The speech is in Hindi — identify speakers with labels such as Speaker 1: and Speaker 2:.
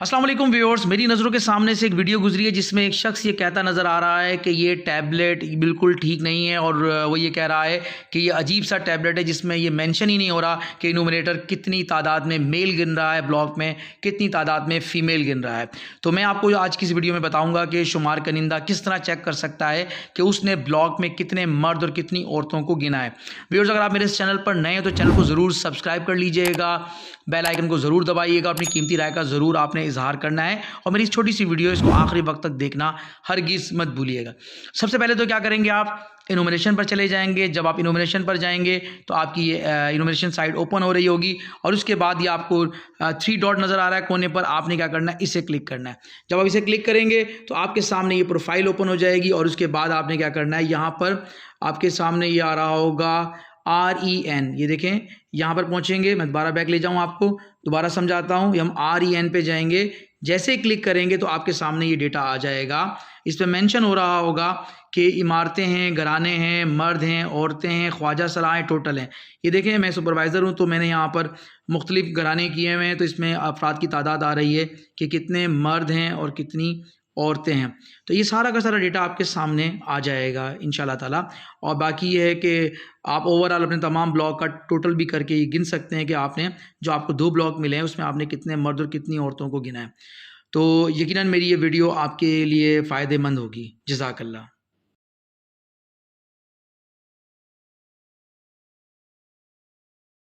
Speaker 1: अस्सलाम वालेकुम व्यूअर्स, मेरी नज़रों के सामने से एक वीडियो गुजरी है जिसमें एक शख्स ये कहता नज़र आ रहा है कि ये टैबलेट बिल्कुल ठीक नहीं है और वो ये कह रहा है कि ये अजीब सा टैबलेट है जिसमें ये मेंशन ही नहीं हो रहा कि इनोमिनेटर कितनी तादाद में मेल गिन रहा है ब्लॉक में, कितनी तादाद में फ़ीमेल गिन रहा है। तो मैं आपको आज की इस वीडियो में बताऊँगा कि शुमार कनिंदा किस तरह चेक कर सकता है कि उसने ब्लॉक में कितने मर्द और कितनी औरतों को गिना है। व्यूअर्स, अगर आप मेरे इस चैनल पर नए हैं तो चैनल को ज़रूर सब्सक्राइब कर लीजिएगा, बेल आइकन को ज़रूर दबाइएगा, अपनी कीमती राय का ज़रूर आपने इजहार करना है और मेरी इस छोटी सी वीडियो इसको आखिरी वक्त तक देखना हरगिज़ मत भूलिएगा। सबसे पहले तो क्या करेंगे, आप इनोमिनेशन पर चले जाएंगे। जब आप इनोमिनेशन पर जाएंगे तो आपकी ये इनोमिनेशन साइट ओपन हो रही होगी और उसके बाद ये आपको 3 डॉट नज़र आ रहा है कोने पर, आपने क्या करना है, इसे क्लिक करना है। जब आप इसे क्लिक करेंगे तो आपके सामने ये प्रोफाइल ओपन हो जाएगी और उसके बाद आपने क्या करना है, यहाँ पर आपके सामने ये आ रहा होगा REN, ये देखें यहाँ पर पहुँचेंगे। मैं दोबारा बैक ले जाऊँ, आपको दोबारा समझाता हूँ। हम REN पे जाएंगे, जैसे ही क्लिक करेंगे तो आपके सामने ये डेटा आ जाएगा। इस पर मेंशन हो रहा होगा कि इमारतें हैं, घराने हैं, मर्द हैं, औरतें हैं, ख्वाजा सलाहें टोटल हैं। ये देखें, मैं सुपरवाइज़र हूँ तो मैंने यहाँ पर मुख्तलिफ घराने किए हुए हैं, तो इसमें अफराद की तादाद आ रही है कि कितने मर्द हैं और कितनी औरतें हैं। तो ये सारा का सारा डेटा आपके सामने आ जाएगा इंशाल्लाह ताला। और बाकी ये है कि आप ओवरऑल अपने तमाम ब्लॉक का टोटल भी करके ये गिन सकते हैं कि आपने जो आपको 2 ब्लॉक मिले हैं उसमें आपने कितने मर्द और कितनी औरतों को गिना है। तो यकीनन मेरी ये वीडियो आपके लिए फ़ायदेमंद होगी। जज़ाकल्लाह।